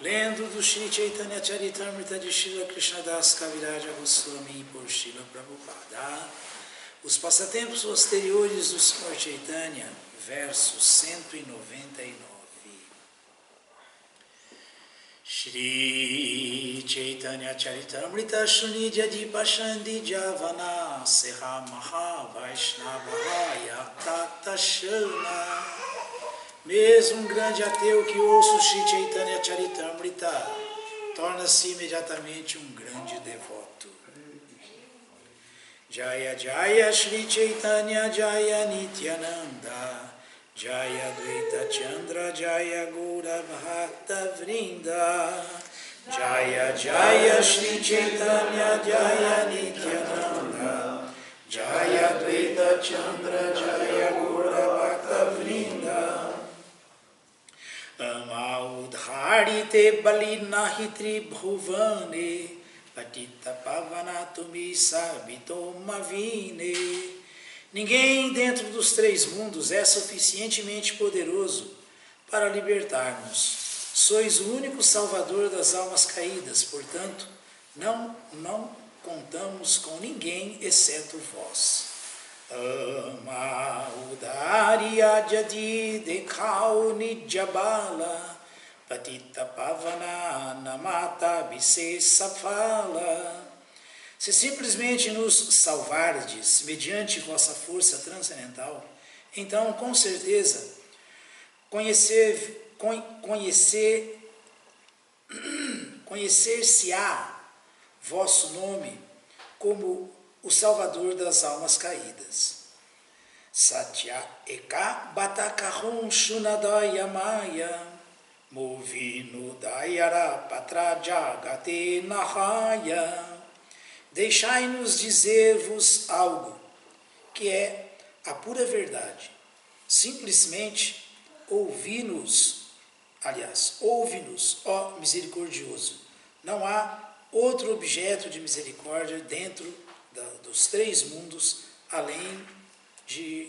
Lendo do Shri Chaitanya Charitamrita de Srila Krishnadas Kaviraja Goswami por Srila Prabhupada, os passatempos posteriores do Senhor Chaitanya, verso 199. Shri Chaitanya Charitamrita Shunidya Dipashandi Javana Seha Maha Vaishnavaya Tata Shana. Mesmo um grande ateu que ouça o Shri Chaitanya Charitamrita torna-se imediatamente um grande devoto. Jaya Jaya Shri Chaitanya Jaya Nityananda Jaya Dvaita Chandra Jaya Gaura Bhakta Vrinda Jaya Jaya Shri Chaitanya Jaya Nityananda Jaya Dvaita Chandra Jaya Gaura Bhakta Vrinda Amaudharite balinahi tribhuvane patita pavanatumi sabito mavine. Ninguém dentro dos três mundos é suficientemente poderoso para libertar-nos. Sois o único salvador das almas caídas, portanto, não contamos com ninguém exceto vós. Amaudariya jadi dekhau nijabala patita pavana namata bise safala. Se simplesmente nos salvardes mediante vossa força transcendental, então com certeza conhecer-se-á vosso nome como o Salvador das almas caídas. Satya eka batakahum shunadaya maya movinu dayara patra jagate nahaya. Deixai-nos dizer-vos algo que é a pura verdade. Simplesmente ouvi-nos, ouve-nos, ó misericordioso. Não há outro objeto de misericórdia dentro dos três mundos, além de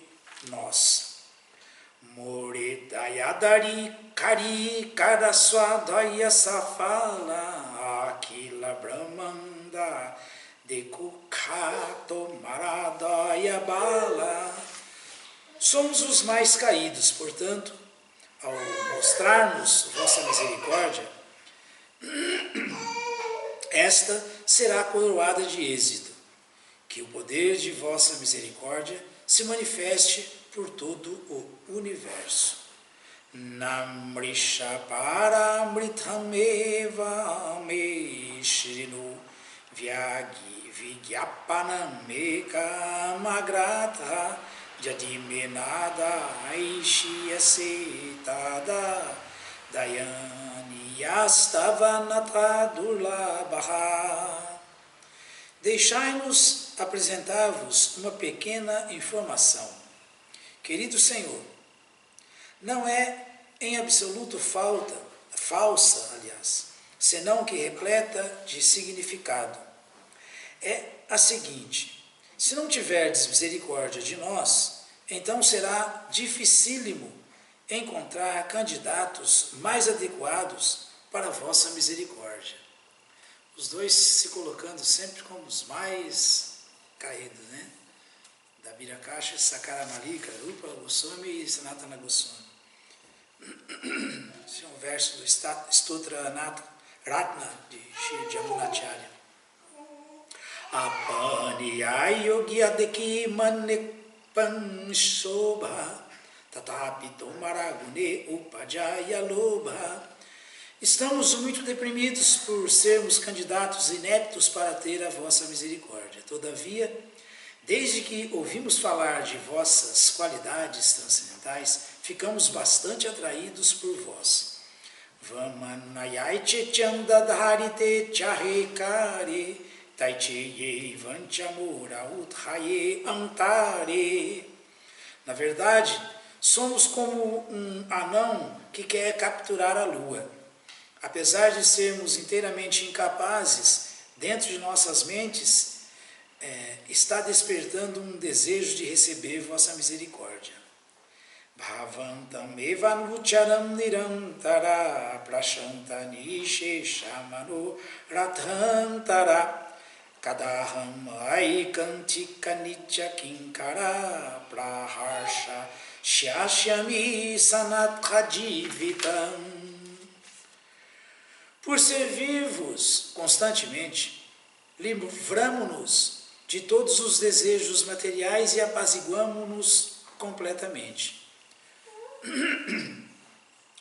nós. Moredayadari kari karaswadaya safala akila brahmanda dekukato maradaya bala. Somos os mais caídos, portanto, ao mostrarmos vossa misericórdia, esta será coroada de êxito. Que o poder de vossa misericórdia se manifeste por todo o universo. Namrisha paramritameva me shrinu vyagi vigyapanameka magrata jadimenada aishiyase tada dayani yastavanata durlabaha. Deixai-nos apresentar-vos uma pequena informação. Querido Senhor, não é em absoluto falsa, senão que repleta de significado. É a seguinte: se não tiverdes misericórdia de nós, então será dificílimo encontrar candidatos mais adequados para a vossa misericórdia. Os dois se colocando sempre como os mais caídos, né? Da Virakasha, Sakara Malika, Rupa Goswami e Sanatana Goswami. Esse é um verso do Stotra Ratna de Shri Jamunacharya. Apani yogyadeki manekpan shobha tatapito maragune upajaya lobha. Estamos muito deprimidos por sermos candidatos ineptos para ter a vossa misericórdia. Todavia, desde que ouvimos falar de vossas qualidades transcendentais, ficamos bastante atraídos por vós. Vamanayaiche chandadharite chahekare taicheye vanchamura uthaye antare. Na verdade, somos como um anão que quer capturar a lua. Apesar de sermos inteiramente incapazes, dentro de nossas mentes, está despertando um desejo de receber vossa misericórdia. Bhavantam evanucharam nirantara prashantani sheshamano rathantara kadaham aikantika nitya kinkara praharsha shyashyami sanatkhadivitam. Por ser vivos constantemente, livramo-nos de todos os desejos materiais e apaziguamo-nos completamente.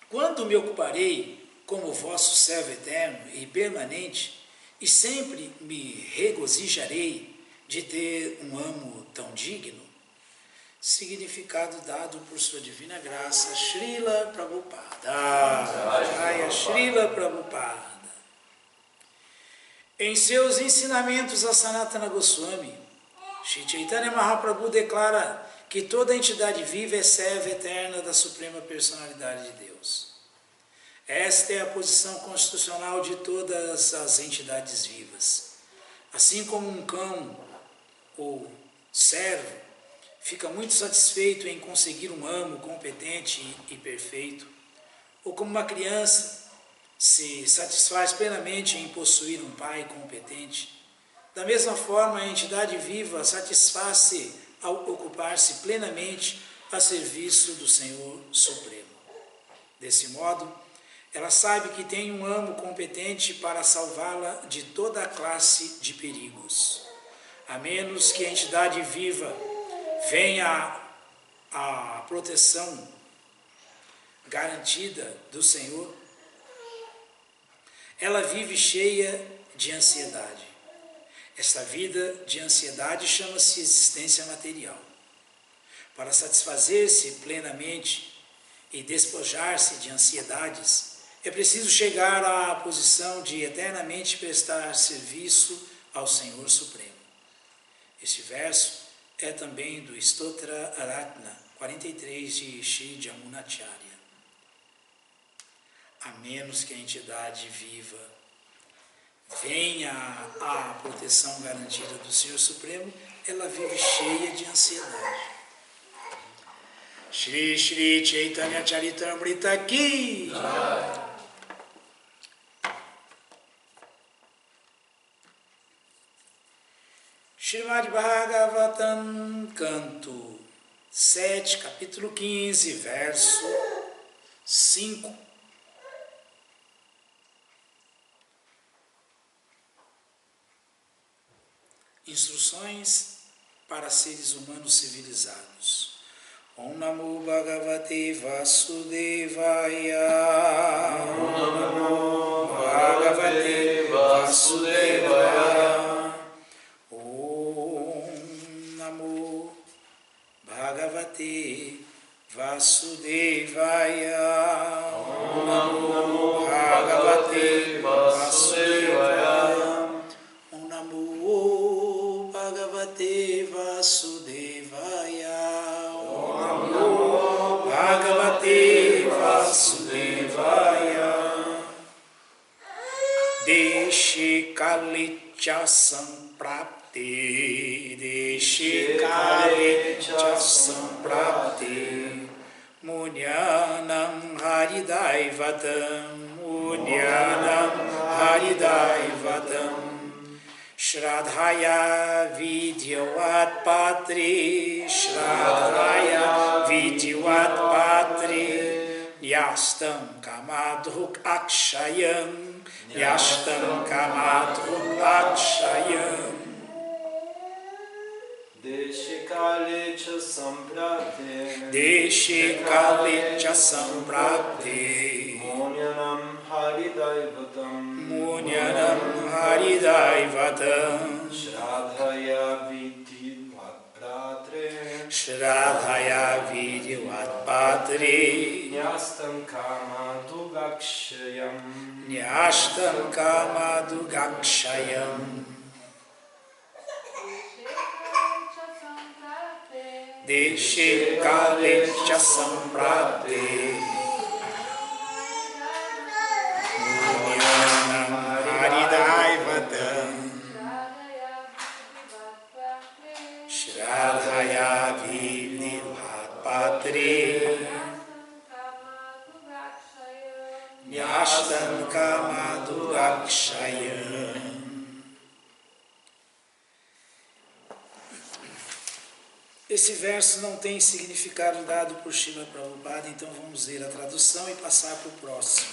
Quando me ocuparei como vosso servo eterno e permanente, e sempre me regozijarei de ter um amo tão digno? Significado dado por sua divina graça, Srila Prabhupada. Jaya Srila Prabhupada. Em seus ensinamentos a Sanatana Goswami, Shri Chaitanya Mahaprabhu declara que toda entidade viva é serva eterna da Suprema Personalidade de Deus. Esta é a posição constitucional de todas as entidades vivas. Assim como um cão ou servo fica muito satisfeito em conseguir um amo competente e perfeito, ou como uma criança se satisfaz plenamente em possuir um pai competente, da mesma forma a entidade viva satisfaz-se ao ocupar-se plenamente a serviço do Senhor Supremo. Desse modo, ela sabe que tem um amo competente para salvá-la de toda a classe de perigos. A menos que a entidade viva venha a proteção garantida do Senhor, ela vive cheia de ansiedade. Esta vida de ansiedade chama-se existência material. Para satisfazer-se plenamente e despojar-se de ansiedades, é preciso chegar à posição de eternamente prestar serviço ao Senhor Supremo. Este verso é também do Stotra Aratna 43 de Shri Jamunacharya. A menos que a entidade viva venha à proteção garantida do Senhor Supremo, ela vive cheia de ansiedade. Shri Shri Chaitanya Charitamrita Ki! Srimad Bhagavatam, canto 7, capítulo 15, verso 5. Instruções para seres humanos civilizados. Om Namo Bhagavate Vasudevaya. Om Namo Bhagavate Vasudevaya. Om Namo Bhagavate Vasudevaya. Om Namo Bhagavate Vasudevaya. Om Namo Bhagavate Vasudevaya. Om Namo Bhagavate Vasudevaya. Deshe Kalitya Samprapte. Deshe Kalitya Samprapte. Munyanam Haridaivatam. Munyanam Haridaivatam. Shradhaya Vidyavat Patri. Shradhaya Vidyavat Patri. Nyastam Kamadhuk Akshayam. Nyastam Kamadhuk Akshayam. Deshe Kalitya Samprapte. Deshe Kalitya Samprapte. Munyanam Haridaivatam. Munyanam Haridaivatam. Shradhaya Vidyavat Patre. Shradhaya Vidyavat Patri. Nyastam Kamadhugakshayam. Nyastam Kamadhugakshayam. Deshe Kalitya Samprapte. Munyanam Haridaivatam. Shradhaya Vidyavat Patri. Yashtan Kamadu Akshayam. Esse verso não tem significado dado por Srila Prabhupada, então vamos ler a tradução e passar para o próximo.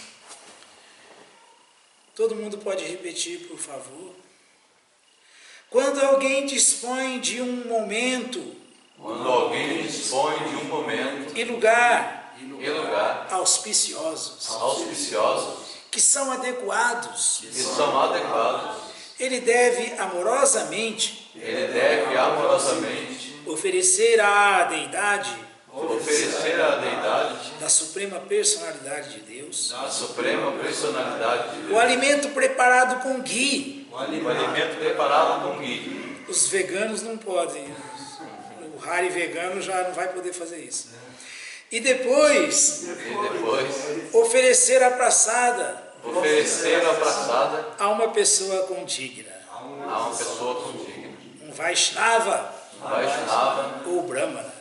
Todo mundo pode repetir, por favor? Quando alguém dispõe de um momento, e lugar, auspiciosos, que são adequados, ele deve amorosamente oferecer à deidade da Suprema Personalidade de Deus o alimento preparado com ghee. Os veganos não podem, o Hari vegano já não vai poder fazer isso. E depois oferecer a praçada a uma pessoa condigna, um Vaishnava ou Brahmana.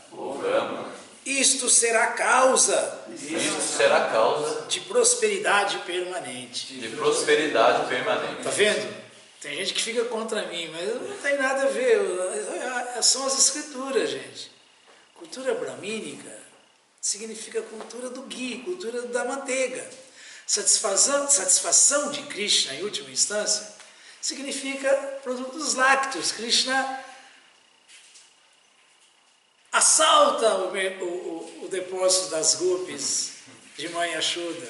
Isto será causa de prosperidade permanente. Tá vendo? Tem gente que fica contra mim, mas não tem nada a ver. São as escrituras, gente. Cultura bramínica significa cultura do ghee, cultura da manteiga. Satisfação de Krishna, em última instância, significa produtos lácteos. Krishna assalta o depósito das gopis de Mãe Yashoda,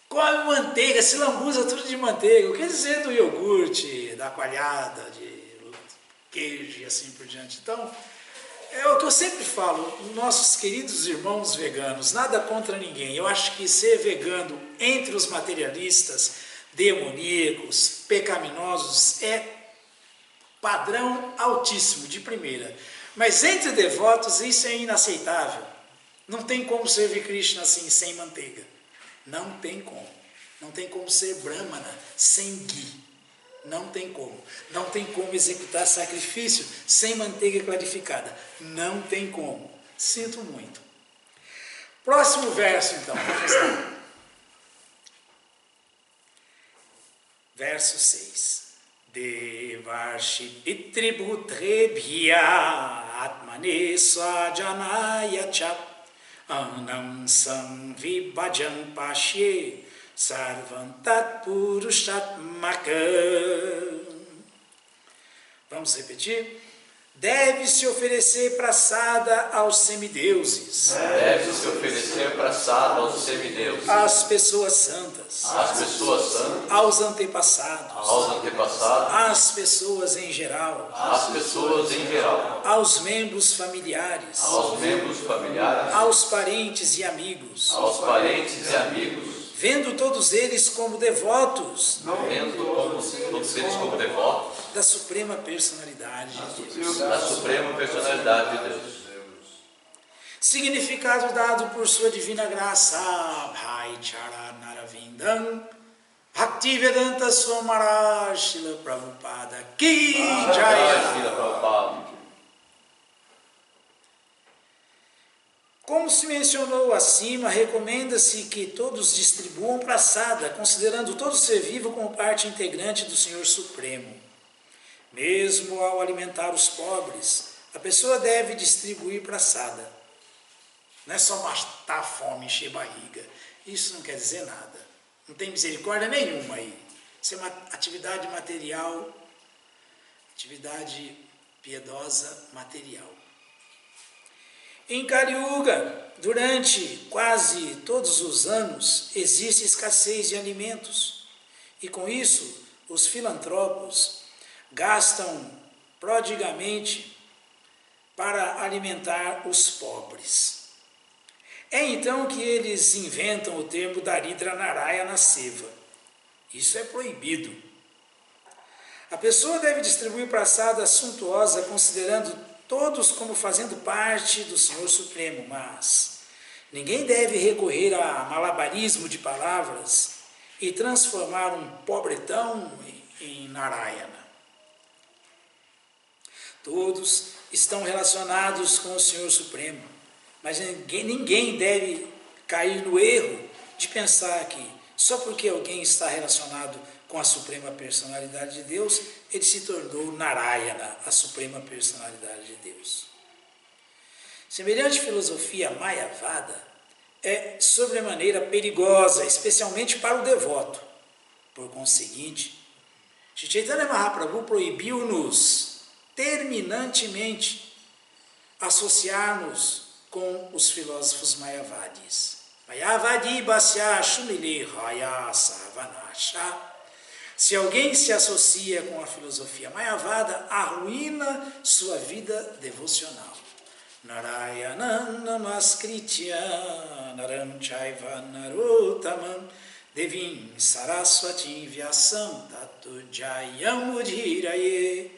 come manteiga, se lambuza tudo de manteiga. O que dizer do iogurte, da coalhada, de queijo e assim por diante? Então, é o que eu sempre falo, nossos queridos irmãos veganos, nada contra ninguém. Eu acho que ser vegano entre os materialistas, demoníacos, pecaminosos, é padrão altíssimo, de primeira. Mas entre devotos isso é inaceitável. Não tem como servir Krishna assim, sem manteiga. Não tem como. Não tem como ser brahmana sem ghee. Não tem como. Não tem como executar sacrifício sem manteiga clarificada. Não tem como. Sinto muito. Próximo verso, então. Vamos lá. Verso 6. Devarshi pitribhutrebhya atmane swajanaya cha anam samvibhajan pashye sarvam tat purushatmakam. Vamos repetir? Deve-se oferecer praçada aos semideuses. Às pessoas santas. Aos antepassados. Às pessoas em geral. Aos membros familiares. Aos parentes e amigos. Vendo todos eles como devotos. Da Suprema Personalidade de Deus. Significado dado por sua divina graça. Bhai Charanaravindan Bhaktivedanta Swamara Srila Prabhupada Ki Jaya. Como se mencionou acima, recomenda-se que todos distribuam praçada, considerando todo ser vivo como parte integrante do Senhor Supremo. Mesmo ao alimentar os pobres, a pessoa deve distribuir praçada. Não é só matar a fome, encher barriga. Isso não quer dizer nada. Não tem misericórdia nenhuma aí. Isso é uma atividade material, atividade piedosa material. Em Kali Yuga, durante quase todos os anos, existe escassez de alimentos. E com isso, os filantropos gastam prodigamente para alimentar os pobres. É então que eles inventam o termo Daridra Narayana Seva. Isso é proibido. A pessoa deve distribuir praçada suntuosa, considerando todos como fazendo parte do Senhor Supremo, mas ninguém deve recorrer a malabarismo de palavras e transformar um pobretão em Narayana. Todos estão relacionados com o Senhor Supremo, mas ninguém deve cair no erro de pensar que só porque alguém está relacionado com a Suprema Personalidade de Deus, ele se tornou Narayana, a Suprema Personalidade de Deus. Semelhante filosofia mayavada é sobremaneira perigosa, especialmente para o devoto. Por conseguinte, Shri Chaitanya Mahaprabhu proibiu-nos terminantemente associar-nos com os filósofos mayavadis. Mayavadi basya shumile raya savanasha. Se alguém se associa com a filosofia mayavada, arruína sua vida devocional. Narayanam namaskritya naram chaiva narottamam devim saraswati vyasam tato jayam udhiraye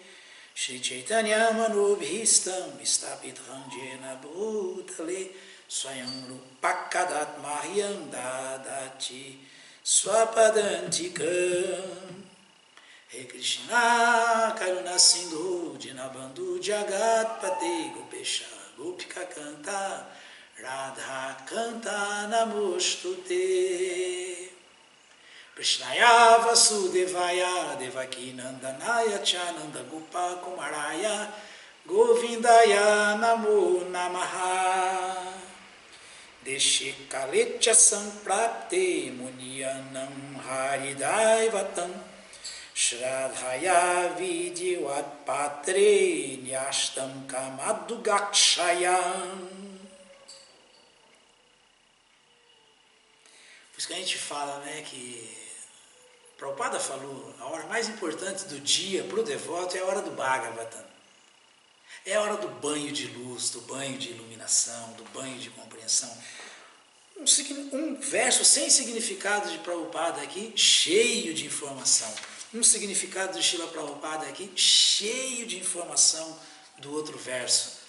Shri Chaitanya manubhistam istapit ranjena bhutale swayam rupakadat mahyam dadati swapadantikam. He Krishna Karuna Sindhu Dinabandhu Jagat Pate Gopesha Gopika Canta Radha Canta Namostute Krishnaya Vasudevaya Devaki Nandanaya Chananda Gopa Kumaraya Govindaya Namo Namaha Deshe Kaletya Samprapte Muniyanam Haridaivatam Shradhaya Vidyavat Patre Nyashtam Kamadu Gakshayam. Por isso que a gente fala, né, que Prabhupada falou, a hora mais importante do dia para o devoto é a hora do Bhagavatam. É a hora do banho de luz, do banho de iluminação, do banho de compreensão. Um verso sem significado de Prabhupada aqui, cheio de informação. Um significado de Srila Prabhupada aqui, cheio de informação do outro verso.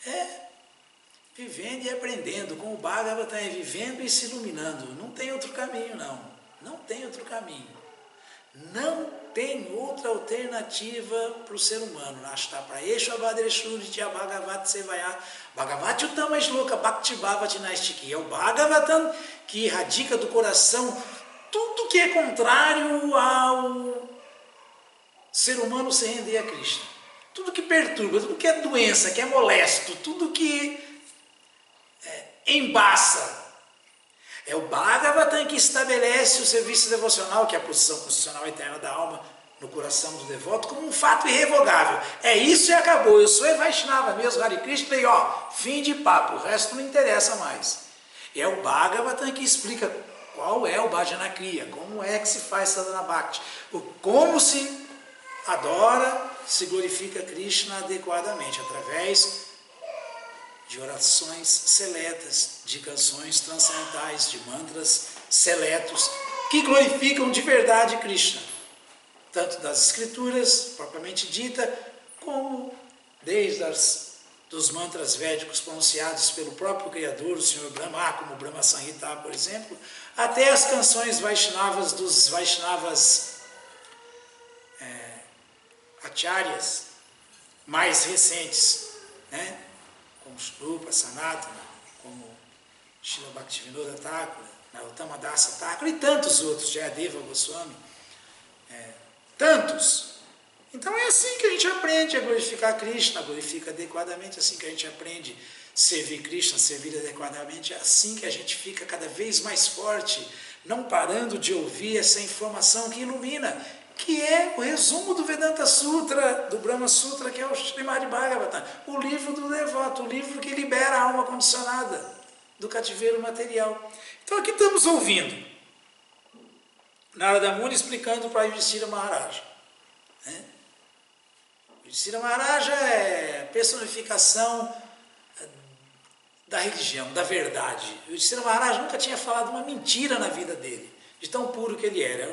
É vivendo e aprendendo, com o Bhagavatam é vivendo e se iluminando. Não tem outro caminho, não. Não tem outro caminho. Não tem outra alternativa para o ser humano. Nashtapraesha Vadreshuriti Bhagavat Sevaya Bhagavat Uttama Shloka Bhakti Bhavati Naistiki. É o Bhagavatam que irradica do coração tudo que é contrário ao ser humano se render a Krishna. Tudo que perturba, tudo que é doença, que é molesto, tudo que embaça. É o Bhagavatam que estabelece o serviço devocional, que é a posição constitucional eterna da alma no coração do devoto, como um fato irrevogável. É isso e acabou. Eu sou Vaishnava mesmo, Hare Krishna, e fim de papo, o resto não interessa mais. E é o Bhagavatam que explica qual é o Bhajana Kriya, como é que se faz Sadhana Bhakti, como se adora, se glorifica Krishna adequadamente, através de orações seletas, de canções transcendentais, de mantras seletos, que glorificam de verdade Krishna, tanto das escrituras, propriamente dita, como desde dos mantras védicos pronunciados pelo próprio Criador, o Senhor Brahma, como o Brahma Samhita, por exemplo, até as canções Vaishnavas dos Vaishnavas acharyas mais recentes, né? Como Shrupa, Sanatana, como Srila Bhaktivinoda Thakura, Narottama Dasa Thakura e tantos outros, Jayadeva Goswami, tantos. Então é assim que a gente aprende a glorificar Krishna, glorifica adequadamente, assim que a gente aprende a servir Krishna, servir adequadamente, é assim que a gente fica cada vez mais forte, não parando de ouvir essa informação que ilumina, que é o resumo do Vedanta Sutra, do Brahma Sutra, que é o Srimad Bhagavatam, o livro do devoto, o livro que libera a alma condicionada do cativeiro material. Então aqui estamos ouvindo Narada Muni explicando para Yudhishthira Maharaja. Yudhishthira Maharaja é a personificação da religião, da verdade. Yudhishthira Maharaja nunca tinha falado uma mentira na vida dele, de tão puro que ele era.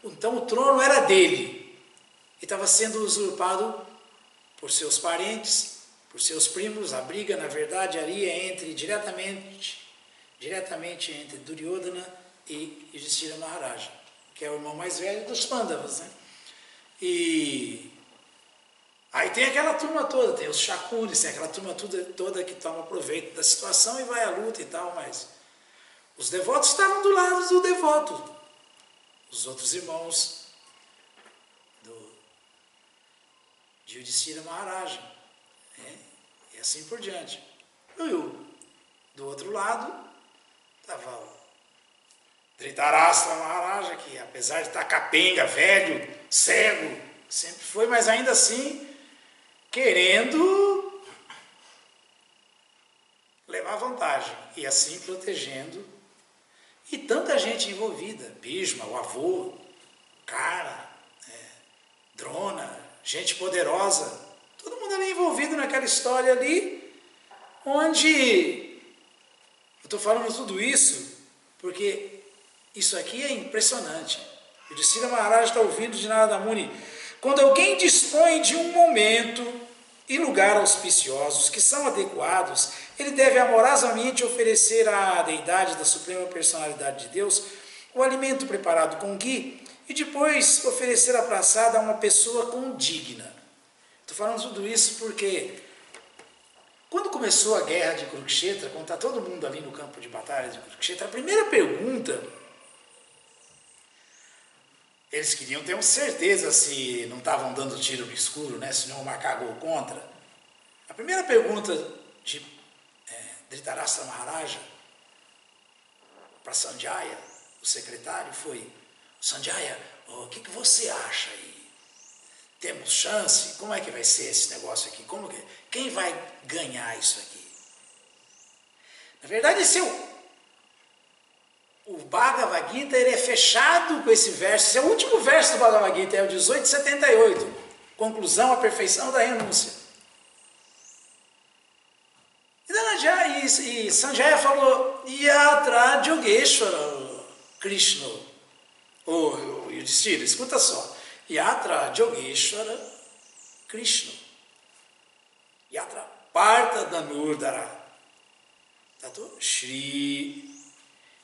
Então o trono era dele e estava sendo usurpado por seus parentes, por seus primos. A briga, na verdade, ali é diretamente entre Duryodhana e Yudhishthira Maharaja, que é o irmão mais velho dos Pandavas, né? E aí tem aquela turma toda, tem os Shakunis, tem aquela turma toda que toma proveito da situação e vai à luta e tal, mas os Os devotos estavam do lado do devoto. Os outros irmãos de Yudhishthira Maharaja. E assim por diante. Do outro lado estava o Dhritarashtra Maharaja, que apesar de estar capenga, velho, cego, sempre foi, mas ainda assim querendo levar vantagem e assim protegendo. E tanta gente envolvida, Bhishma, o avô, Kara, Drona, gente poderosa, todo mundo ali envolvido naquela história ali, onde eu estou falando tudo isso porque isso aqui é impressionante. O Yudhishthira Maharaj está ouvindo de Narada Muni. Quando alguém dispõe de um momento e lugar auspiciosos que são adequados, ele deve amorosamente oferecer à deidade da Suprema Personalidade de Deus o alimento preparado com ghee e depois oferecer a praçada a uma pessoa condigna. Estou falando tudo isso porque quando começou a guerra de Kurukshetra, quando está todo mundo ali no campo de batalha de Kurukshetra, a primeira pergunta, eles queriam ter certeza se não estavam dando tiro no escuro, né? Se não cagou contra. A primeira pergunta de Dhritarashtra Maharaja para Sanjaya, o secretário, foi: Sanjaya, o que você acha aí? Temos chance? Como é que vai ser esse negócio aqui? Quem vai ganhar isso aqui? Na verdade, o Bhagavad Gita ele é fechado com esse verso. Esse é o último verso do Bhagavad Gita, é o 1878. Conclusão, a perfeição da renúncia. E Sanjaya falou: Yatra Yogeshwara Krishna. O Yudhishthira, escuta só. Yatra Yogeshwara Krishna. Yatra Partha Danurdara. Tato Shri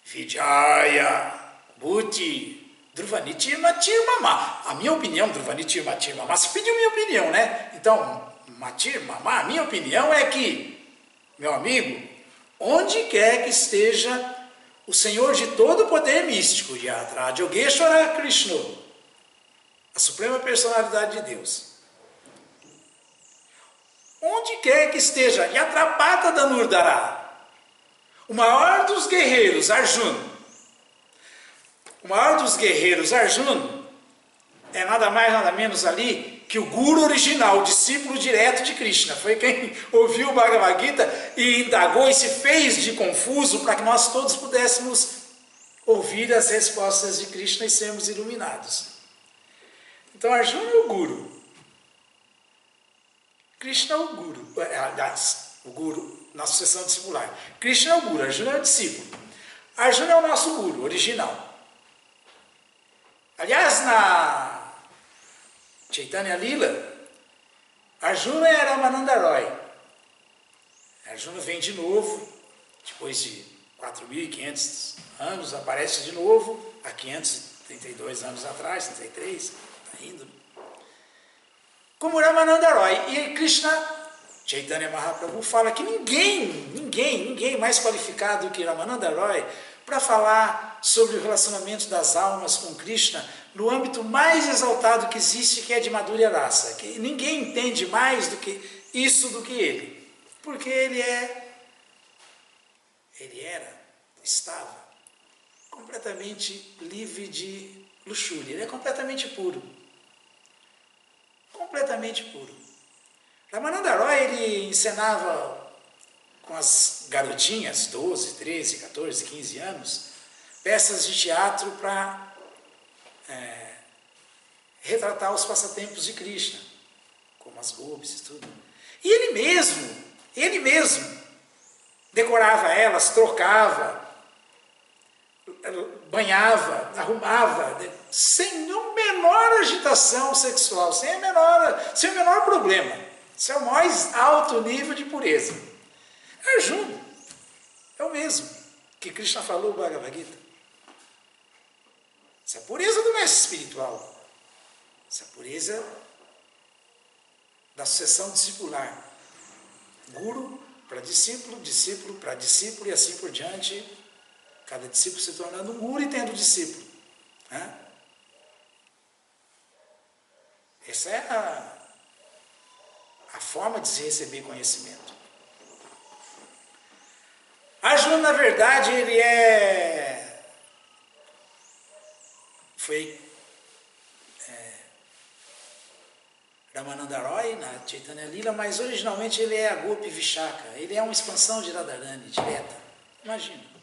Vijaya Bhuti Dhruvaniti Matir Mama. A minha opinião, Dhruvaniti Matir Mama, você pediu minha opinião, né? Então, Matir Mama, a minha opinião é que, meu amigo, onde quer que esteja o Senhor de todo o poder místico, Yatra Yogeshwara Krishna, a Suprema Personalidade de Deus, onde quer que esteja Yatrapata Danurdara, o maior dos guerreiros, Arjuna. O maior dos guerreiros, Arjuna, é nada mais, nada menos ali que o Guru original, o discípulo direto de Krishna. Foi quem ouviu o Bhagavad Gita e indagou e se fez de confuso para que nós todos pudéssemos ouvir as respostas de Krishna e sermos iluminados. Então, Arjuna é o Guru. Krishna é o Guru. Aliás, o Guru na sucessão discipular. Krishna é o Guru, Arjuna é o discípulo. Arjuna é o nosso Guru original. Aliás, na Chaitanya Lila, Arjuna era Ramananda Roy. Arjuna vem de novo, depois de 4.500 anos, aparece de novo, há 532 anos atrás, 33, está indo. Como Ramananda Roy. E Krishna, Chaitanya Mahaprabhu, fala que ninguém mais qualificado que Ramananda Roy para falar sobre o relacionamento das almas com Krishna no âmbito mais exaltado que existe, que é de Madhurya Rasa. Que ninguém entende mais do que isso do que ele. Porque estava completamente livre de luxúria. Ele é completamente puro. Completamente puro. Ramananda Roy, ele encenava com as garotinhas, 12, 13, 14, 15 anos, peças de teatro para retratar os passatempos de Krishna, como as gopis e tudo. E ele mesmo, decorava elas, trocava, banhava, arrumava, sem a menor agitação sexual, sem o menor problema. Isso é o mais alto nível de pureza. Arjuna é o mesmo que Krishna falou no Bhagavad Gita. Essa é a pureza do mestre espiritual. Essa é a pureza da sucessão discipular. Guru para discípulo, discípulo para discípulo e assim por diante. Cada discípulo se tornando um guru e tendo discípulo. Né? Essa é a forma de se receber conhecimento. Arjuna, na verdade, ele foi Ramananda Roy na Chaitanya Lila, mas originalmente ele é a Gopi Vishaka. Ele é uma expansão de Radharani, direta. Imagina.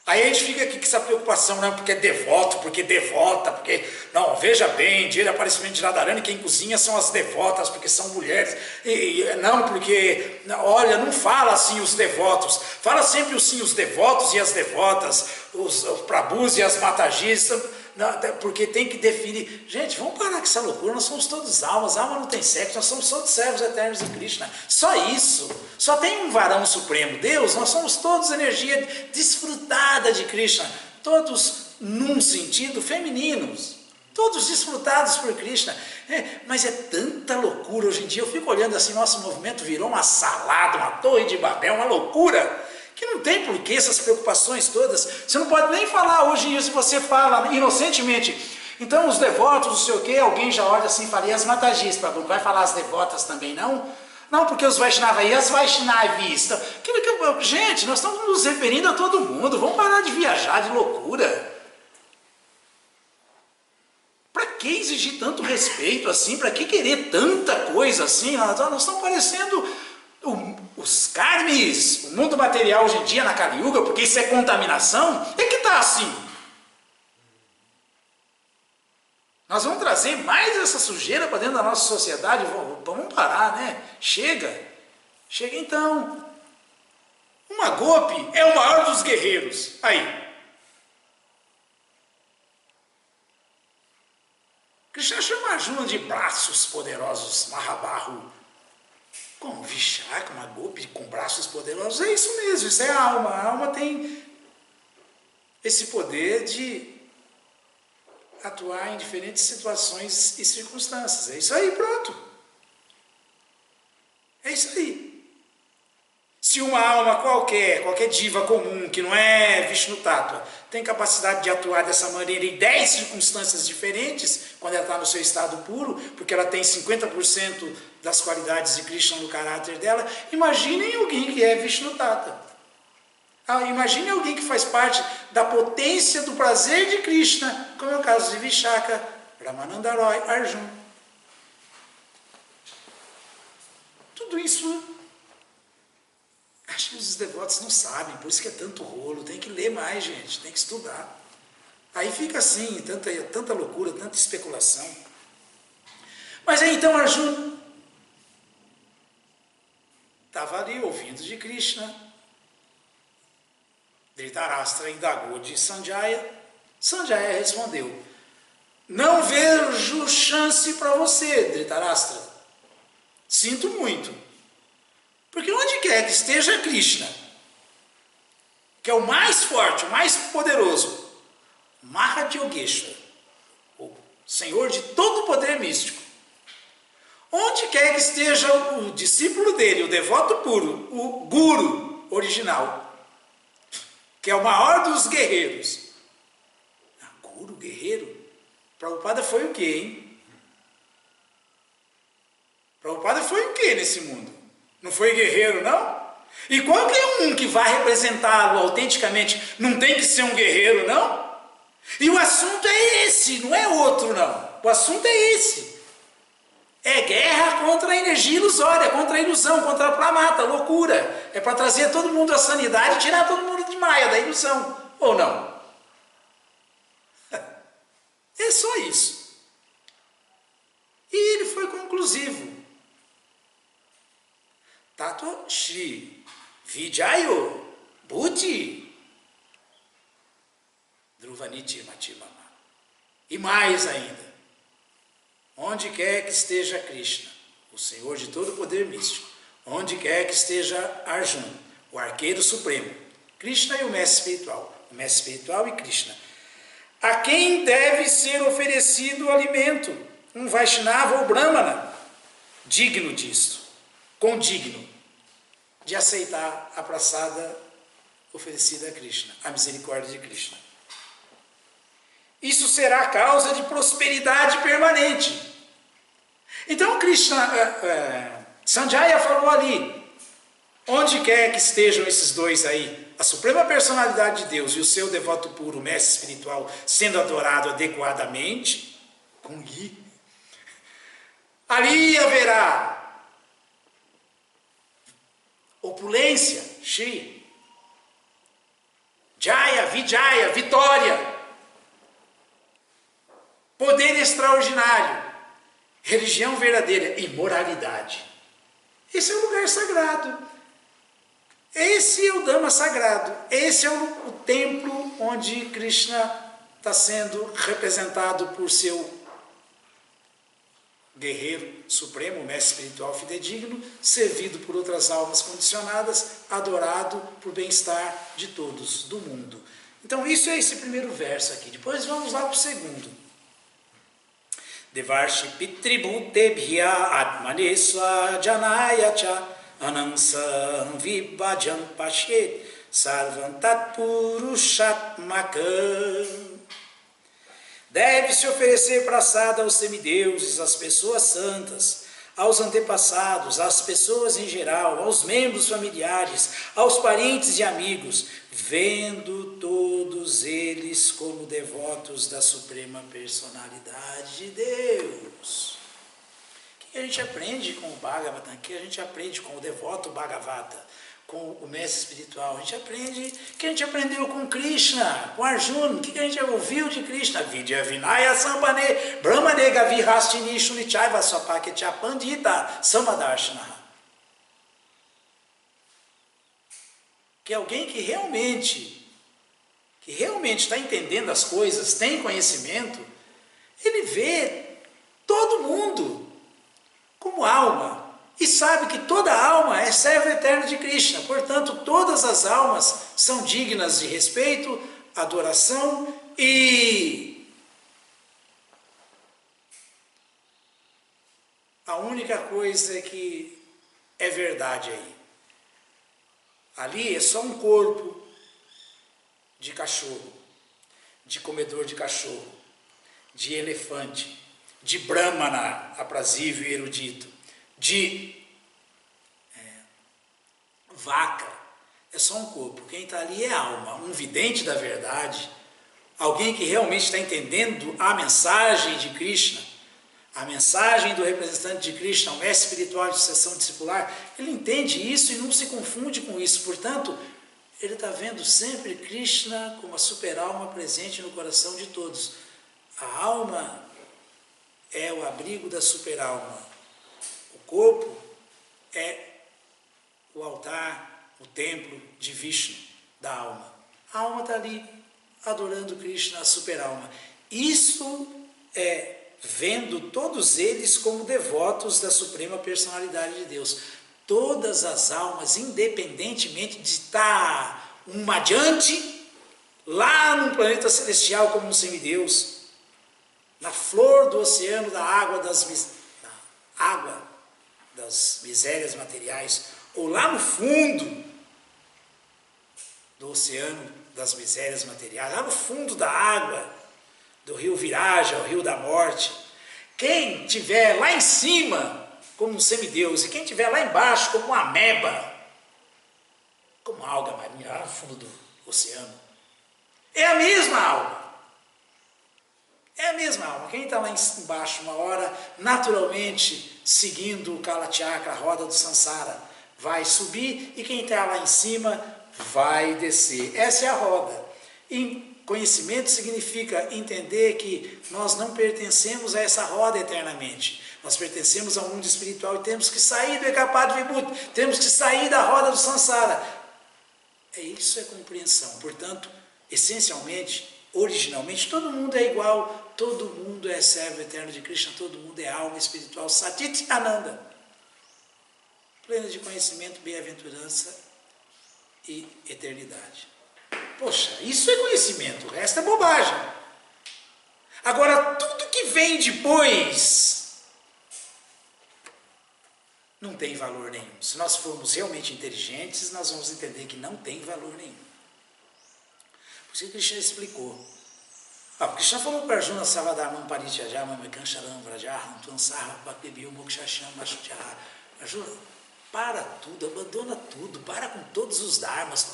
Aí a gente fica aqui com essa preocupação, não, porque é devoto, porque devota, porque... Não, veja bem, dia de aparecimento de Radharani, quem cozinha são as devotas, porque são mulheres. Não, porque... Olha, não fala assim os devotos. Fala sempre os devotos e as devotas, os prabhus e as matajis, porque tem que definir. Gente, vamos parar com essa loucura, nós somos todos almas, alma não tem sexo, nós somos todos servos eternos de Krishna. Só isso. Só tem um varão supremo, Deus, nós somos todos energia desfrutada de Krishna, todos num sentido femininos, todos desfrutados por Krishna. Mas é tanta loucura hoje em dia, eu fico olhando assim, nosso movimento virou uma salada, uma torre de Babel, uma loucura, que não tem porquê essas preocupações todas. Você não pode nem falar hoje, se você fala inocentemente, então os devotos, não sei o quê, alguém já olha assim e fala, e as matajis, não vai falar as devotas também não? Não, porque os Vaishnavas e as Vaishnavis. Gente, nós estamos nos referindo a todo mundo, vamos parar de viajar de loucura. Para que exigir tanto respeito assim? Para que querer tanta coisa assim? Nós estamos parecendo os karmis, o mundo material hoje em dia na Kali Yuga, porque isso é contaminação, é que está assim. Nós vamos trazer mais essa sujeira para dentro da nossa sociedade, vamos parar, né? Chega então. Uma Gopi é o maior dos guerreiros. Aí. Krishna chama Arjuna de braços poderosos, Mahabahu. Como Vishaka, uma Gopi com braços poderosos, é isso mesmo, isso é a alma. A alma tem esse poder de atuar em diferentes situações e circunstâncias. É isso aí, pronto. É isso aí. Se uma alma qualquer diva comum, que não é Vishnu Tattva, tem capacidade de atuar dessa maneira em 10 circunstâncias diferentes, quando ela está no seu estado puro, porque ela tem 50% das qualidades de Krishna no caráter dela, imaginem alguém que é Vishnu Tattva. Imagine alguém que faz parte da potência do prazer de Krishna, como é o caso de Vishaka, Ramananda Roy, Arjuna. Tudo isso, acho que os devotos não sabem, por isso que é tanto rolo, tem que ler mais, gente, tem que estudar. Aí fica assim, tanta loucura, tanta especulação. Mas aí então Arjuna estava ali ouvindo de Krishna. Dhritarashtra indagou de Sanjaya. Sanjaya respondeu: não vejo chance para você, Dhritarashtra. Sinto muito. Porque onde quer que esteja Krishna, que é o mais forte, o mais poderoso, Mahayogeshwara, o Senhor de todo o poder místico, onde quer que esteja o discípulo dele, o devoto puro, o guru original, que é o maior dos guerreiros. Guru, guerreiro? Prabhupada foi o quê, hein? Prabhupada foi o quê nesse mundo? Não foi guerreiro, não? E qualquer um que vai representá-lo autenticamente não tem que ser um guerreiro, não? E o assunto é esse, não é outro, não. O assunto é esse. É guerra contra a energia ilusória, contra a ilusão, contra a pramata, loucura. É para trazer todo mundo à sanidade e tirar todo mundo de maia, da ilusão. Ou não? É só isso. E ele foi conclusivo. Tato Shri Vijayo Buddhi Dhruvaniti Matimama. E mais ainda. Onde quer que esteja Krishna, o Senhor de todo o poder místico, onde quer que esteja Arjuna, o arqueiro supremo, Krishna e o mestre espiritual e Krishna, a quem deve ser oferecido o alimento, um Vaishnava ou Brahmana, digno disto, condigno, de aceitar a prasada oferecida a Krishna, a misericórdia de Krishna. Isso será causa de prosperidade permanente. Então Sanjaya falou ali, onde quer que estejam esses dois aí, a suprema personalidade de Deus e o seu devoto puro, mestre espiritual, sendo adorado adequadamente, com Gui, ali haverá opulência, Shri, Jaya, Vijaya, vitória, poder extraordinário, religião verdadeira e moralidade. Esse é o lugar sagrado. Esse é o Dhamma sagrado. Esse é o templo onde Krishna está sendo representado por seu guerreiro supremo, mestre espiritual fidedigno, servido por outras almas condicionadas, adorado por bem-estar de todos, do mundo. Então isso é esse primeiro verso aqui. Depois vamos lá para o segundo. Devarshi pitribhutebhya atmanesva janaya cha anansam vibhajan pashet sarvam tat purushatmakam. Deve-se oferecer prasada aos semideuses, às pessoas santas, aos antepassados, às pessoas em geral, aos membros familiares, aos parentes e amigos, vendo todos eles como devotos da Suprema Personalidade de Deus. O que a gente aprende com o Bhagavatam? O que a gente aprende com o devoto Bhagavata, com o mestre espiritual? A gente aprende o que a gente aprendeu com Krishna, com Arjuna. O que a gente ouviu de Krishna? Vidya Vinaya Sambhane Brahmane Gavi Hastini Shunichaiva Swapaketya Pandita Samadarshana. Que alguém que realmente está entendendo as coisas, tem conhecimento, ele vê todo mundo como alma e sabe que toda alma é servo eterno de Krishna. Portanto, todas as almas são dignas de respeito, adoração e a única coisa que é verdade aí, ali é só um corpo de cachorro, de comedor de cachorro, de elefante, de brahmana aprazível e erudito, de vaca. É só um corpo. Quem está ali é alma, um vidente da verdade, alguém que realmente está entendendo a mensagem de Krishna, a mensagem do representante de Krishna, o mestre espiritual de sucessão discipular. Ele entende isso e não se confunde com isso. Portanto, ele está vendo sempre Krishna como a super-alma presente no coração de todos. A alma é o abrigo da super-alma. O corpo é o altar, o templo de Vishnu, da alma. A alma está ali adorando Krishna, a super-alma. Isso é vendo todos eles como devotos da Suprema Personalidade de Deus. Todas as almas, independentemente de estar uma adiante, lá num planeta celestial como um semideus, na flor do oceano da água das misérias materiais, ou lá no fundo do oceano das misérias materiais, lá no fundo da água do rio Viraja, o rio da morte. Quem estiver lá em cima como um semideus e quem estiver lá embaixo como uma ameba, como uma alga marinha lá no fundo do oceano, é a mesma alma. É a mesma alma. Quem está lá embaixo uma hora, naturalmente, seguindo o Kala Chakra, a roda do Sansara, vai subir, e quem está lá em cima vai descer. Essa é a roda. E conhecimento significa entender que nós não pertencemos a essa roda eternamente. Nós pertencemos ao mundo espiritual e temos que sair do Ekapad Vibhuti, temos que sair da roda do Sansara. Isso é compreensão. Portanto, essencialmente, originalmente, todo mundo é igual, todo mundo é servo eterno de Krishna, todo mundo é alma espiritual, Satchit Ananda, plena de conhecimento, bem-aventurança e eternidade. Poxa, isso é conhecimento, o resto é bobagem. Agora, tudo que vem depois não tem valor nenhum. Se nós formos realmente inteligentes, nós vamos entender que não tem valor nenhum. Por isso que Krishna explicou. O Krishna falou para Arjuna, Savadharmam Parityaja, Mamekansharam Vrajaham, Tvansarva Bhaktibiyo Mokshasham Mashutyaha. Arjuna, para tudo, abandona tudo, para com todos os dharmas.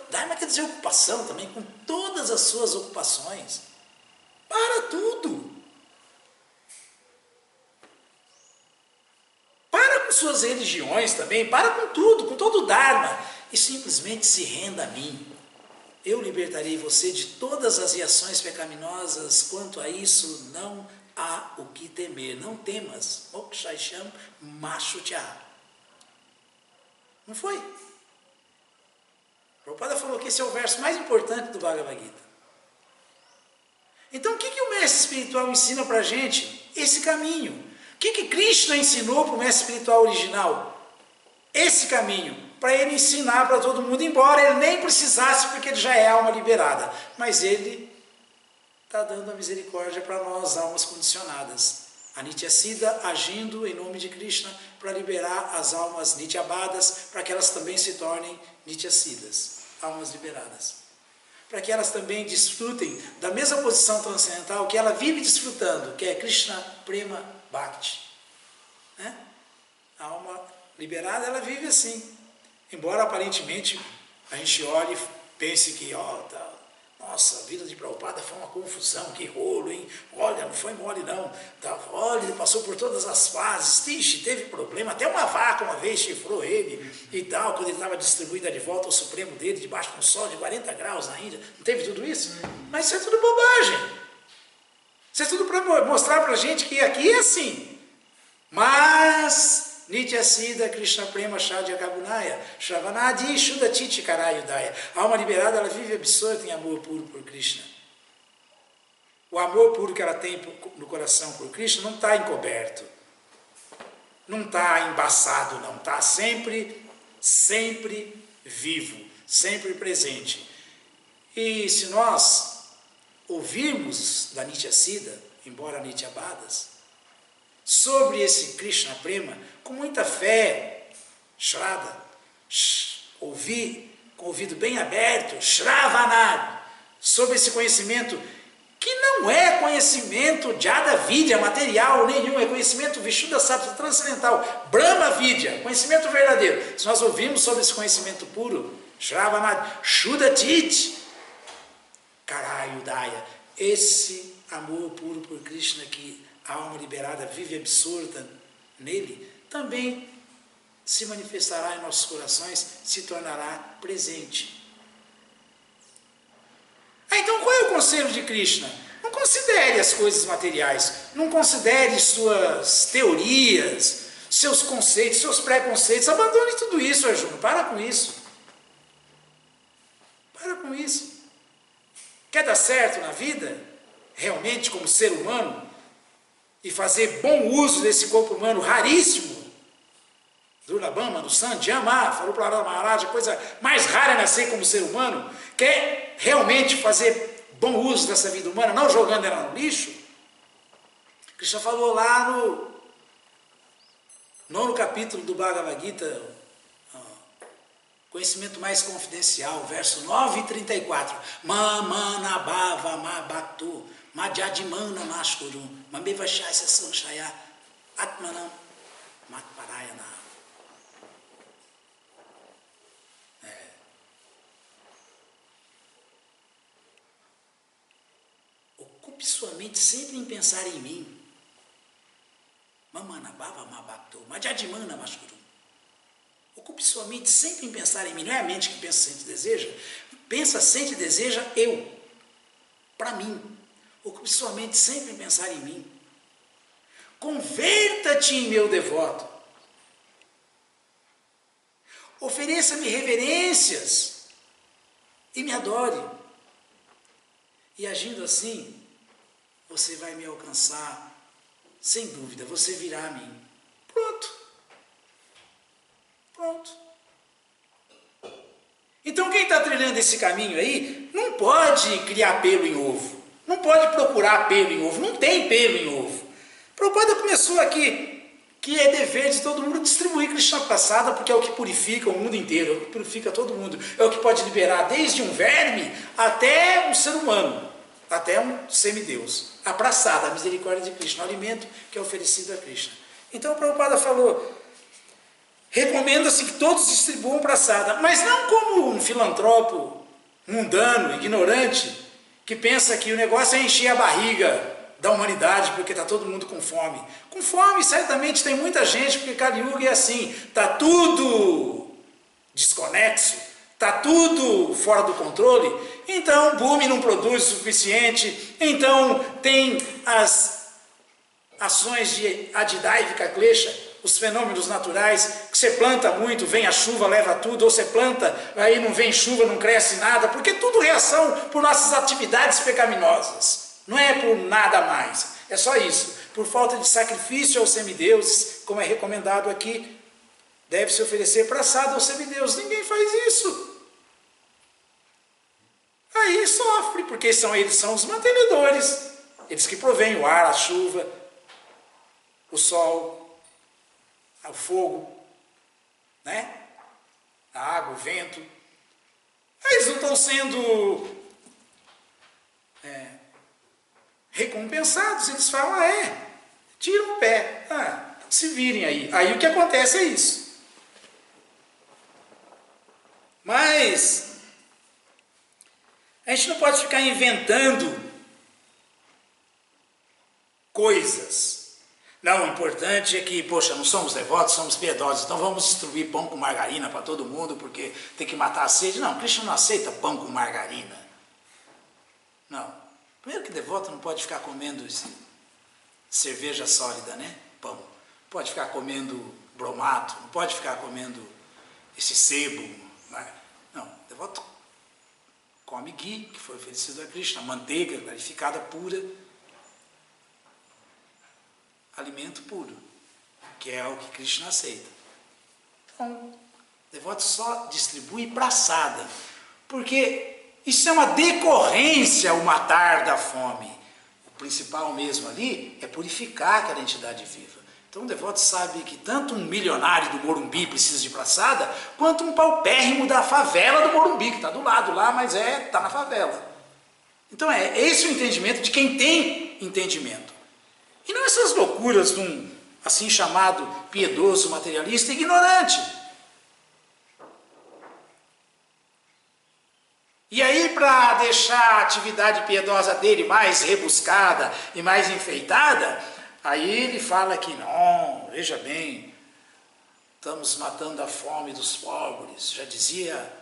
Dharma quer dizer ocupação também, com todas as suas ocupações. Para tudo. Para com suas religiões também, para com tudo, com todo o dharma. E simplesmente se renda a mim. Eu libertarei você de todas as reações pecaminosas. Quanto a isso, não há o que temer. Não temas. Mokshasham Mashutyaha. Não foi? Prabhupada falou que esse é o verso mais importante do Bhagavad Gita. Então, o que o mestre espiritual ensina para a gente? Esse caminho. O que Krishna ensinou para o mestre espiritual original? Esse caminho. Para ele ensinar para todo mundo, embora ele nem precisasse, porque ele já é alma liberada. Mas ele está dando a misericórdia para nós, almas condicionadas. A Nityasiddha agindo em nome de Krishna para liberar as almas Nityabadas, para que elas também se tornem Nityasiddhas, almas liberadas. Para que elas também desfrutem da mesma posição transcendental que ela vive desfrutando, que é Krishna Prema Bhakti. Né? A alma liberada, ela vive assim. Embora aparentemente a gente olhe e pense que, nossa, a vida de Prabhupada foi uma confusão, que rolo, hein? Olha, não foi mole não. Olha, ele passou por todas as fases, teve problema, até uma vaca uma vez chifrou ele e tal, quando ele estava distribuindo de volta ao Supremo dele, debaixo de um sol de 40 graus na Índia. Não teve tudo isso? Mas isso é tudo bobagem. Isso é tudo para mostrar para a gente que aqui é assim. Mas Nityasiddha Krishna Prema Shadya Gagunaya Shravanadi Shuddhachiti Karayudaya. A alma liberada, ela vive absorta em amor puro por Krishna. O amor puro que ela tem no coração por Krishna não está encoberto, não está embaçado, não. Está sempre vivo, sempre presente. E se nós ouvirmos da Nityasiddha, embora Nityabadas, sobre esse Krishna Prema, com muita fé, Shraddha, ouvir com o ouvido bem aberto, Shravanad, sobre esse conhecimento, que não é conhecimento de Jada Vidya, material nenhum, é conhecimento Vishuddha Sattva transcendental, Brahma Vidya, conhecimento verdadeiro. Se nós ouvirmos sobre esse conhecimento puro, Shravanad, Shuddhachit, Karayudaya, esse amor puro por Krishna que a alma liberada vive absorta nele, também se manifestará em nossos corações, se tornará presente. Então qual é o conselho de Krishna? Não considere as coisas materiais, não considere suas teorias, seus conceitos, seus preconceitos, abandone tudo isso, Arjuna, para com isso. Para com isso. Quer dar certo na vida, realmente como ser humano, e fazer bom uso desse corpo humano raríssimo, Durlabham, Manusam, Jama, falou para Narada Maharaj, a coisa mais rara é nascer como ser humano, quer realmente fazer bom uso dessa vida humana, não jogando ela no lixo. Krishna falou lá no 9º capítulo do Bhagavad Gita, conhecimento mais confidencial, verso 9 e 34, Mamanabhava Mabhaktu Madhyadimana Mashkurum Mambevashasya Sanshaya Atmanam Matparayana. Ocupe sua mente sempre em pensar em mim. Mamanabhava Mabhaktu Madhyadimana Mashkurum. Ocupe sua mente sempre em pensar em mim. Não é a mente que pensa, sente e deseja. Pensa, sente e deseja eu. Para mim. Ocupe sua mente sempre em pensar em mim. Converta-te em meu devoto. Ofereça-me reverências e me adore. E agindo assim, você vai me alcançar, sem dúvida, você virá a mim. Pronto. Pronto. Então quem está trilhando esse caminho aí, não pode criar pelo em ovo. Não pode procurar pelo em ovo. Não tem pelo em ovo. Prabhupada começou aqui que é dever de todo mundo distribuir Krishna Prasada, porque é o que purifica o mundo inteiro, é o que purifica todo mundo, é o que pode liberar desde um verme até um ser humano, até um semideus. A Prasada, a misericórdia de Krishna, o alimento que é oferecido a Krishna. Então o Prabhupada falou, recomenda-se que todos distribuam Prasada, mas não como um filantropo mundano, ignorante, que pensa que o negócio é encher a barriga da humanidade, porque está todo mundo com fome. Com fome, certamente, tem muita gente, porque Kali Yuga é assim, está tudo desconexo, está tudo fora do controle, então Bhumi não produz o suficiente, então tem as ações de Adidaiva Klesha, os fenômenos naturais, que você planta muito, vem a chuva, leva tudo, ou você planta, aí não vem chuva, não cresce nada, porque tudo reação por nossas atividades pecaminosas. Não é por nada mais, é só isso. Por falta de sacrifício aos semideuses, como é recomendado aqui, deve-se oferecer praçada aos semideuses. Ninguém faz isso. Aí sofre, porque eles são os mantenedores. Eles que provêm o ar, a chuva, o sol, o fogo, né? A água, o vento. Aí eles não estão sendo recompensados, eles falam, tiram o pé, se virem aí. Aí o que acontece é isso. Mas a gente não pode ficar inventando coisas. Não, o importante é que, poxa, não somos devotos, somos piedosos, então vamos distribuir pão com margarina para todo mundo, porque tem que matar a sede. Não, Krishna não aceita pão com margarina. Não. Primeiro que devoto não pode ficar comendo cerveja sólida, né? Pão. Não pode ficar comendo bromato, não pode ficar comendo esse sebo. Não, devoto come ghee, que foi oferecido a Krishna, manteiga clarificada pura, alimento puro, que é o que Krishna aceita. Então, devoto só distribui praçada, porque isso é uma decorrência, o matar da fome. O principal mesmo ali é purificar aquela entidade viva. Então o devoto sabe que tanto um milionário do Morumbi precisa de praçada, quanto um paupérrimo da favela do Morumbi, que está do lado lá, mas está na favela. Então é esse o entendimento de quem tem entendimento. E não essas loucuras de um assim chamado piedoso materialista ignorante. E aí, para deixar a atividade piedosa dele mais rebuscada e mais enfeitada, aí ele fala que não, veja bem, estamos matando a fome dos pobres. Já dizia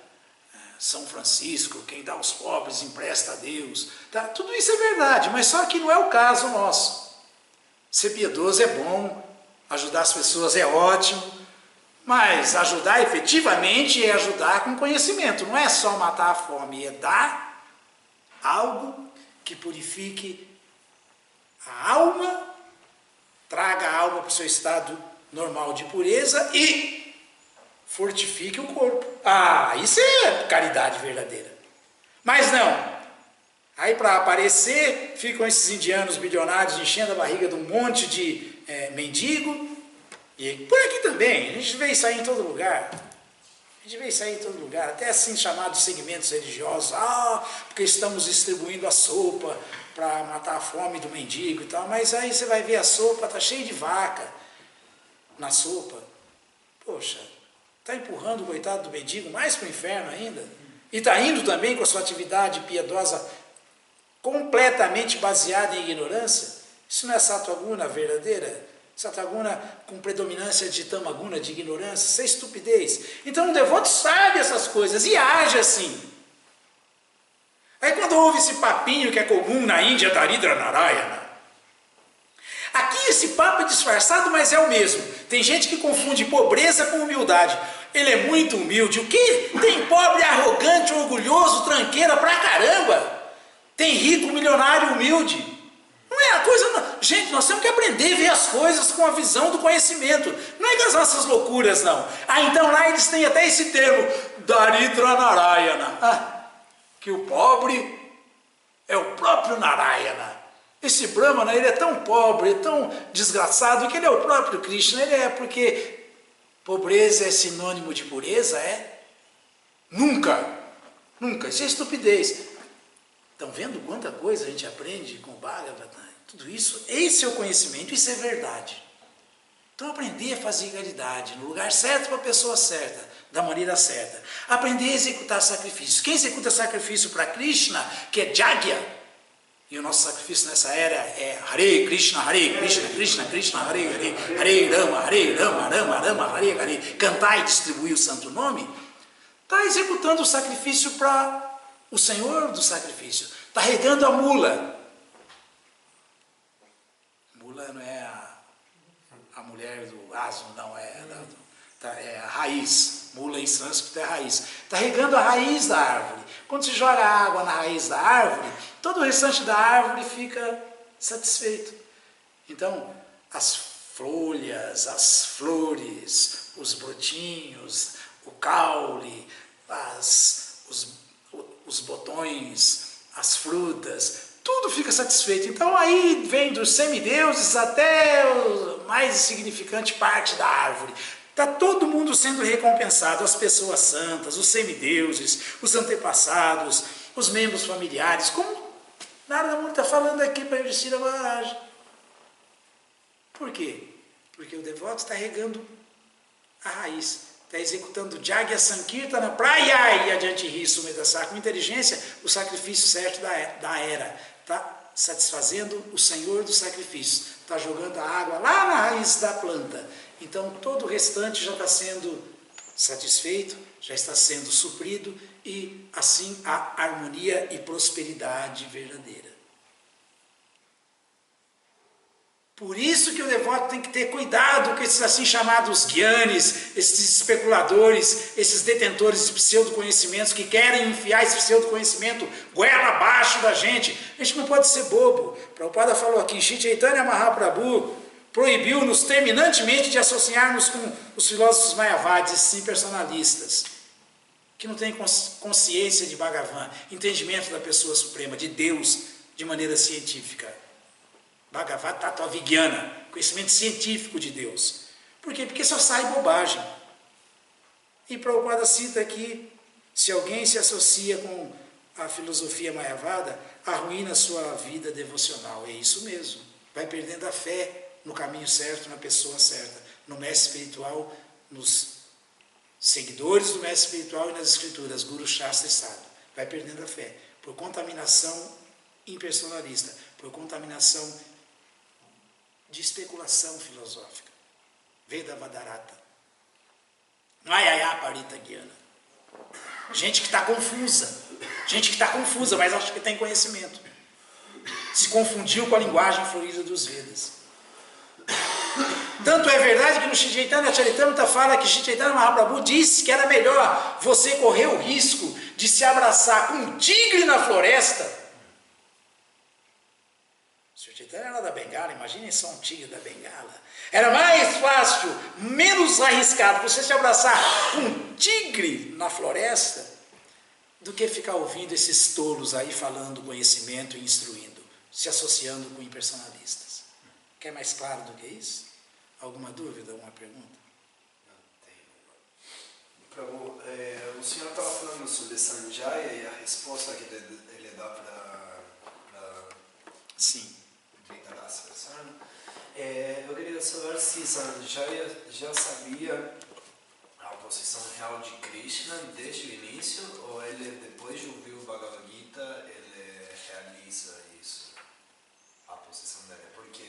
São Francisco, quem dá aos pobres empresta a Deus. Tá? Tudo isso é verdade, mas só que não é o caso nosso. Ser piedoso é bom, ajudar as pessoas é ótimo, mas ajudar efetivamente é ajudar com conhecimento, não é só matar a fome, é dar algo que purifique a alma, traga a alma para o seu estado normal de pureza e fortifique o corpo. Isso é caridade verdadeira. Mas não. Aí para aparecer, ficam esses indianos bilionários enchendo a barriga de um monte de mendigo. E por aqui também, a gente vê isso aí em todo lugar. A gente vê isso aí em todo lugar, até assim chamados segmentos religiosos. Porque estamos distribuindo a sopa para matar a fome do mendigo e tal. Mas aí você vai ver a sopa, está cheia de vaca na sopa. Poxa, está empurrando o coitado do mendigo mais para o inferno ainda. E está indo também com a sua atividade piedosa completamente baseada em ignorância. Isso não é sattva-guna verdadeira? Sattva-guna com predominância de tamaguna, de ignorância, isso é estupidez. Então o devoto sabe essas coisas e age assim. Aí quando houve esse papinho que é comum na Índia, Daridra Narayana, aqui esse papo é disfarçado, mas é o mesmo. Tem gente que confunde pobreza com humildade. Ele é muito humilde. O quê? Tem pobre, arrogante, orgulhoso, tranqueira pra caramba. Tem rico, milionário, humilde. Não é a coisa... Não. Gente, nós temos que aprender a ver as coisas com a visão do conhecimento. Não é com as nossas loucuras, não. Então lá eles têm até esse termo, Daridra Narayana. Que o pobre é o próprio Narayana. Esse Brahmana, ele é tão pobre, é tão desgraçado, que ele é o próprio Krishna. Ele é porque pobreza é sinônimo de pureza, é? Nunca, nunca. Isso é estupidez. Estão vendo quanta coisa a gente aprende com o Bhagavatam? Tudo isso, esse é o conhecimento, isso é verdade. Então aprender a fazer caridade no lugar certo para a pessoa certa, da maneira certa. Aprender a executar sacrifícios. Quem executa sacrifício para Krishna, que é Jagya, e o nosso sacrifício nessa era é Hare Krishna, Krishna Krishna, Hare Hare, Hare Rama, Rama Rama, Hare Hare, cantar e distribuir o santo nome, está executando o sacrifício para o Senhor do sacrifício, está regando a mula. Mula não é a mulher do asno, não é, é a raiz. Mula em sânscrito é a raiz. Está regando a raiz da árvore. Quando se joga água na raiz da árvore, todo o restante da árvore fica satisfeito. Então, as folhas, as flores, os brotinhos, o caule, os botões, as frutas, tudo fica satisfeito. Então aí vem dos semideuses até a mais insignificante parte da árvore. Está todo mundo sendo recompensado, as pessoas santas, os semideuses, os antepassados, os membros familiares, como Narada Muni está falando aqui para Yudhishthira Maharaj. Por quê? Porque o devoto está regando a raiz, está executando Jagya Sankirtana Praya e adiante riso Medasar, com inteligência, o sacrifício certo da era. Está satisfazendo o Senhor dos sacrifícios, está jogando a água lá na raiz da planta. Então todo o restante já está sendo satisfeito, já está sendo suprido e assim há harmonia e prosperidade verdadeira. Por isso que o devoto tem que ter cuidado com esses assim chamados gyanis, esses especuladores, esses detentores de pseudo-conhecimentos que querem enfiar esse pseudo-conhecimento goela abaixo da gente. A gente não pode ser bobo. Prabhupada falou aqui, Shri Chaitanya Mahaprabhu proibiu-nos terminantemente de associarmos com os filósofos mayavadis, esses impersonalistas, que não têm consciência de Bhagavan, entendimento da pessoa suprema, de Deus, de maneira científica. Bhagavad Tattva Vigyana, conhecimento científico de Deus. Por quê? Porque só sai bobagem. E Prabhupada cita aqui, se alguém se associa com a filosofia mayavada, arruína a sua vida devocional. É isso mesmo. Vai perdendo a fé no caminho certo, na pessoa certa, no mestre espiritual, nos seguidores do mestre espiritual e nas escrituras, Guru Shastra e Sadhu. Vai perdendo a fé por contaminação impersonalista, por contaminação de especulação filosófica. Veda Vadarata. Mayaya Parita Gyana. Gente que está confusa, mas acha que tem conhecimento. Se confundiu com a linguagem florida dos Vedas. Tanto é verdade que no Shri Chaitanya Charitamrita fala que Shri Chaitanya Mahaprabhu disse que era melhor você correr o risco de se abraçar com um tigre na floresta. Shri Chaitanya era da Bengala, imaginem só um tigre da Bengala. Era mais fácil, menos arriscado você se abraçar com um tigre na floresta do que ficar ouvindo esses tolos aí falando conhecimento e instruindo, se associando com impersonalistas. Quer mais claro do que isso? Alguma dúvida, alguma pergunta? Prabhu, o senhor estava falando sobre Sanjaya e a resposta que ele dá para Sim. Dhritarashtra. Eu queria saber se Sanjaya já sabia a posição real de Krishna desde o início, ou ele, depois de ouvir o Bhagavad Gita, ele realiza isso, a posição dele, porque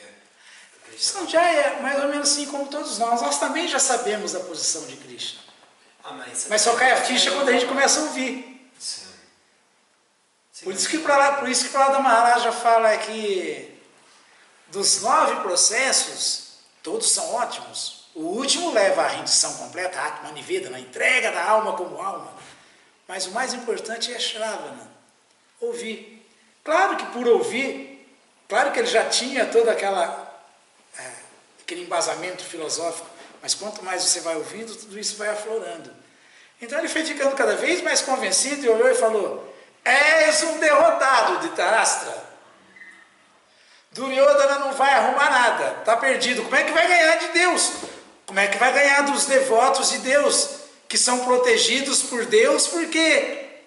Sanjaya é mais ou menos assim como todos nós. Nós também já sabemos a posição de Krishna. Mas só cai a ficha quando a gente começa a ouvir. Sim. Por isso que Prahlada Maharaja fala que dos 9 processos, todos são ótimos. O último leva à rendição completa, a Atma Niveda, na entrega da alma como alma. Mas o mais importante é Shravana, ouvir. Claro que por ouvir, claro que ele já tinha todo aquele embasamento filosófico, mas quanto mais você vai ouvindo, tudo isso vai aflorando. Então ele foi ficando cada vez mais convencido e olhou e falou: és um derrotado, Dhritarashtra. Duryodhana não vai arrumar nada, está perdido. Como é que vai ganhar de Deus? Como é que vai ganhar dos devotos de Deus, que são protegidos por Deus? Por quê?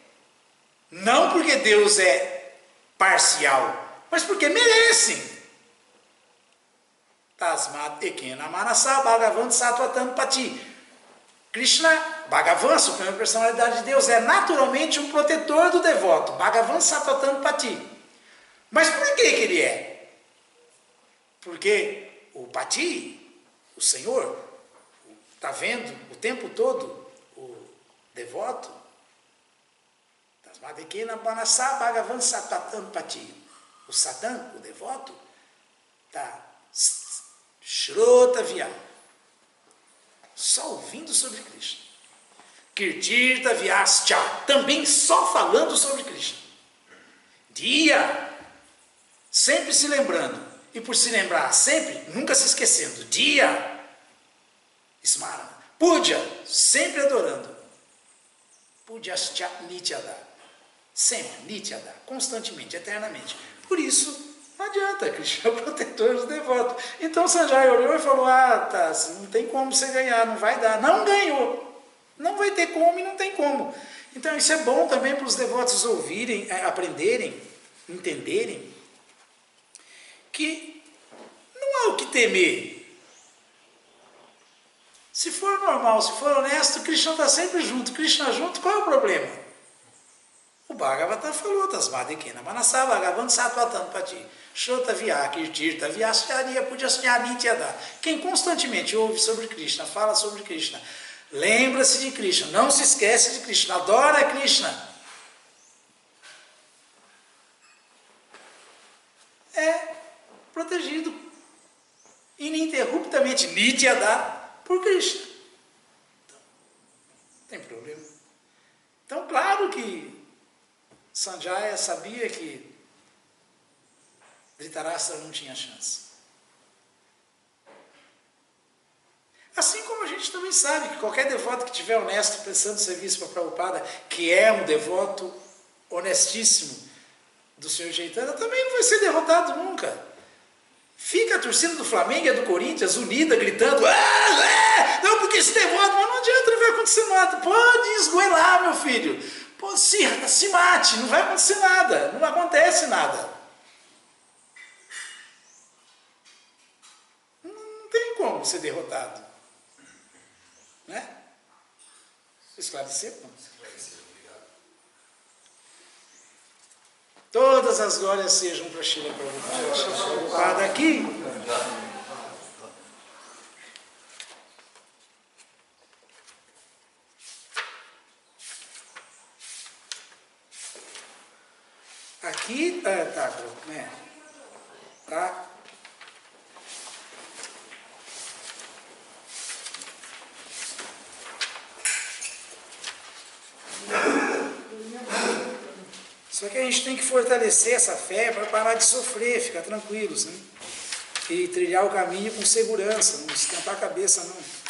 Não porque Deus é parcial, mas porque merecem. Tasmat ekena manasa bhagavan sattvatam pati. Krishna, Bhagavan, a suprema personalidade de Deus, é naturalmente um protetor do devoto. Bhagavan sattvatam pati. Mas por que ele é? Porque o pati, o Senhor, está vendo o tempo todo o devoto. Tasmat ekena manasa bhagavan sattvatam pati. O Satã, o devoto, está Shrota Vyam, só ouvindo sobre Krishna. Kirtirtha Vyascha, também só falando sobre Krishna. Dia, sempre se lembrando. E por se lembrar sempre, nunca se esquecendo. Dia, Smarana. Puja, sempre adorando. Pujascha Nityada. Sempre, Nityada, constantemente, eternamente. Por isso, não adianta, Krishna é o protetor dos devotos. Então Sanjaya olhou e falou, tá, não tem como você ganhar, não vai dar. Não ganhou. Não vai ter como e não tem como. Então isso é bom também para os devotos ouvirem, aprenderem, entenderem, que não há o que temer. Se for normal, se for honesto, Krishna está sempre junto. Krishna junto, qual é o problema? O Bhagavata falou, Tasmat ekena manasa bhagavan sattvatam pati. Shrota Vyakirtirtha Vyascharia Pujascha Nityada. Quem constantemente ouve sobre Krishna, fala sobre Krishna, lembra-se de Krishna, não se esquece de Krishna, adora Krishna, é protegido ininterruptamente, Nityada, por Krishna. Então, não tem problema. Então, claro que Sanjaya sabia que Dhritarashtra não tinha chance. Assim como a gente também sabe que qualquer devoto que estiver honesto prestando serviço para Prabhupada, que é um devoto honestíssimo do Sr. Chaitanya, também não vai ser derrotado nunca. Fica a torcida do Flamengo e do Corinthians unida, gritando, não, porque esse devoto, mas não adianta, não vai acontecer nada. Pode esgoelar, meu filho. Pô, se mate, não vai acontecer nada, não acontece nada. Não tem como ser derrotado. Né? Esclareceu? Esclareceu, obrigado. Todas as glórias sejam para Srila Prabhupada. Srila Prabhupada aqui. Aqui, tá? Só que a gente tem que fortalecer essa fé para parar de sofrer, ficar tranquilos, né? E trilhar o caminho com segurança, não esquentar a cabeça, não.